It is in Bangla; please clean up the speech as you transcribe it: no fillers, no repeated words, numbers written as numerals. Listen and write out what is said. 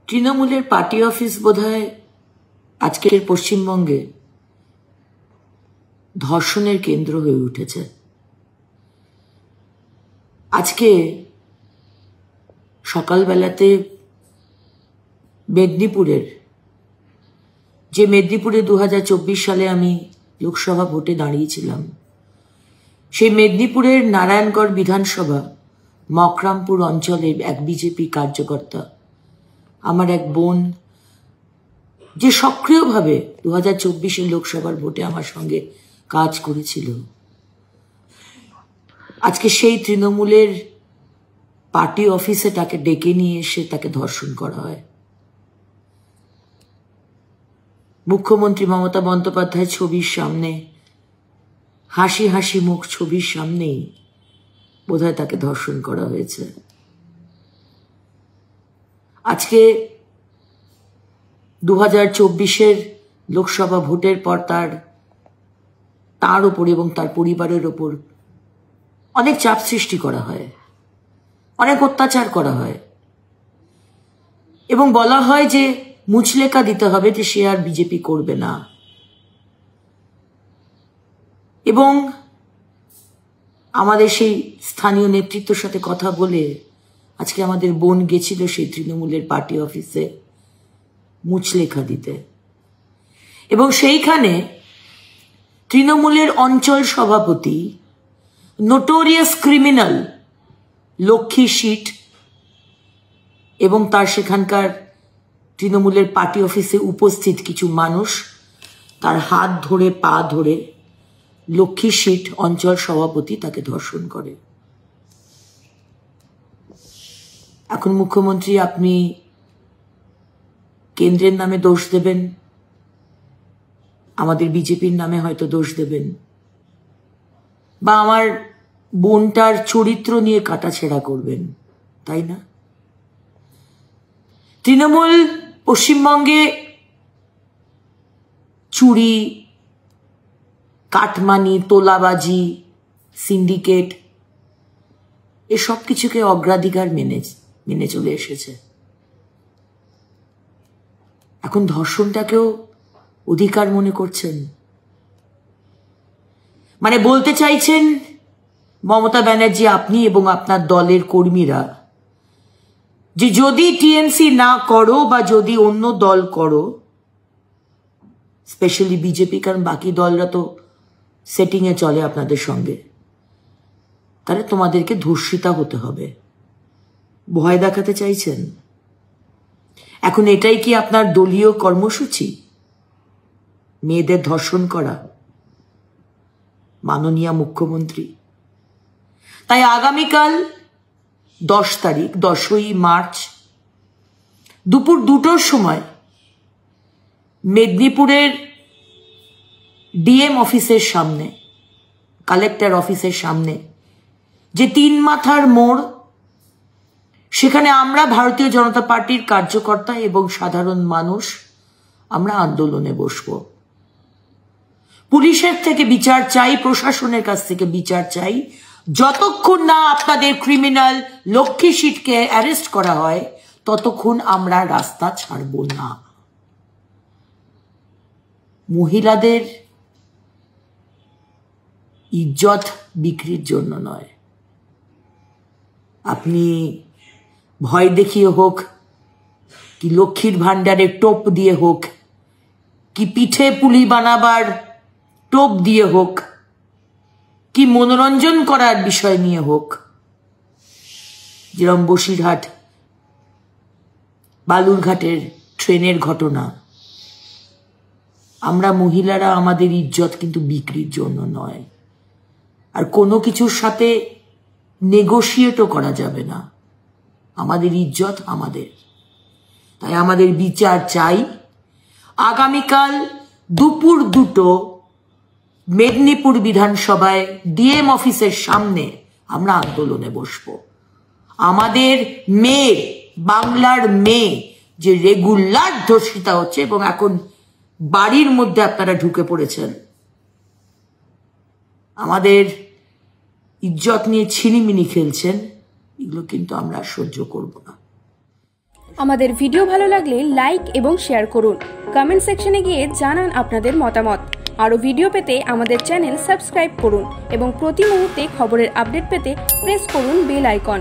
তৃণমূলের পার্টি অফিস বোধহয় আজকের পশ্চিমবঙ্গে ধর্ষণের কেন্দ্র হয়ে উঠেছে। আজকে সকালবেলাতে মেদিনীপুরে 2024 সালে আমি লোকসভা ভোটে দাঁড়িয়েছিলাম, সেই মেদিনীপুরের নারায়ণগড় বিধানসভা মকরামপুর অঞ্চলের এক বিজেপি কার্যকর্তা, আমার এক বোন, যে সক্রিয়ভাবে 2024 লোকসভার ভোটে আমার সঙ্গে কাজ করেছিল, আজকে সেই তৃণমূলের পার্টি অফিসে তাকে ডেকে নিয়ে এসে তাকে ধর্ষণ করা হয়। মুখ্যমন্ত্রী মমতা বন্দ্যোপাধ্যায় ছবির সামনে, হাসি হাসি মুখ ছবির সামনেই বোধহয় তাকে ধর্ষণ করা হয়েছে। আজকে 2024 লোকসভা ভোটের পর তার উপর এবং তার পরিবারের ওপর অনেক চাপ সৃষ্টি করা হয়, অনেক অত্যাচার করা হয় এবং বলা হয় যে মুচলেকা দিতে হবে যে সে আর বিজেপি করবে না। এবং আমাদের সেই স্থানীয় নেতৃত্বের সাথে কথা বলে আজকে আমাদের বোন গেছিল সেই তৃণমূলের পার্টি অফিসে মুচলেখা দিতে, এবং সেইখানে তৃণমূলের অঞ্চল সভাপতি, নোটোরিয়াস ক্রিমিনাল লক্ষ্মী শীট এবং তার সেখানকার তৃণমূলের পার্টি অফিসে উপস্থিত কিছু মানুষ তার হাত ধরে পা ধরে লক্ষ্মী শীট অঞ্চল সভাপতি তাকে ধর্ষণ করে। এখন মুখ্যমন্ত্রী, আপনি কেন্দ্রের নামে দোষ দেবেন, আমাদের বিজেপির নামে হয়তো দোষ দেবেন, বা আমার বোনটার চরিত্র নিয়ে কাটাছেড়া করবেন, তাই না? তৃণমূল পশ্চিমবঙ্গে চুরি, কাটমানি, তোলাবাজি, সিন্ডিকেট এসব কিছুকে অগ্রাধিকার মেনে চলে এসেছে। এখন ধর্ষণটাকেও অধিকার মনে করছেন। মানে বলতে চাইছেন মমতা ব্যানার্জি, আপনি এবং আপনার দলের কর্মীরা, যে যদি টিএমসি না করো বা যদি অন্য দল করো, স্পেশালি বিজেপি, কারণ বাকি দলরা তো সেটিং এ চলে আপনাদের সঙ্গে, তাহলে তোমাদেরকে ধর্ষিতা হতে হবে, ভয় দেখাতে চাইছেন। এখন এটাই কি আপনার দলীয় কর্মসূচি, মেয়েদের ধর্ষণ করা, মাননীয় মুখ্যমন্ত্রী? তাই আগামীকাল 10 তারিখ, 10ই মার্চ দুপুর 2টোর সময় মেদিনীপুরের ডিএম অফিসের সামনে, কালেক্টর অফিসের সামনে যে 3 মাথার মোড়, সেখানে আমরা ভারতীয় জনতা পার্টির কার্যকর্তা এবং সাধারণ মানুষ আমরা আন্দোলনে বসবো। পুলিশের থেকে বিচার চাই, প্রশাসনের কাছ থেকে বিচার চাই। যতক্ষণ না আপনাদের ক্রিমিনাল লক্ষ্মী শীটকে অ্যারেস্ট করা হয়, ততক্ষণ আমরা রাস্তা ছাড়ব না। মহিলাদের ইজ্জত বিক্রির জন্য নয়। আপনি ভয় দেখিয়ে হোক, কি লক্ষ্মীর ভান্ডারে টোপ দিয়ে হোক, কি পিঠে পুলি বানাবার টোপ দিয়ে হোক, কি মনোরঞ্জন করার বিষয় নিয়ে হোক, যেরকম বসিরহাট বালুরঘাটের ট্রেনের ঘটনা, আমরা মহিলারা আমাদের ইজ্জত কিন্তু বিক্রির জন্য নয়। আর কোনো কিছুর সাথে নেগোশিয়েটও করা যাবে না। আমাদের ইজ্জত আমাদের, তাই আমাদের বিচার চাই। আগামীকাল দুপুর 2টো মেদিনীপুর বিধানসভায় ডিএম অফিসের সামনে আমরা আন্দোলনে বসবো। আমাদের মেয়ে, বাংলার মেয়ে যে রেগুলার ধর্ষিতা হচ্ছে এবং এখন বাড়ির মধ্যে আপনারা ঢুকে পড়েছেন, আমাদের ইজ্জত নিয়ে ছিনিমিনি খেলছেন, এগুলো কিন্তু আমরা সহ্য করব না। আমাদের ভিডিও ভালো লাগলে লাইক এবং শেয়ার করুন। কমেন্ট সেকশনে গিয়ে জানান আপনাদের মতামত। আরও ভিডিও পেতে আমাদের চ্যানেল সাবস্ক্রাইব করুন এবং প্রতি মুহূর্তে খবরের আপডেট পেতে প্রেস করুন বেল আইকন।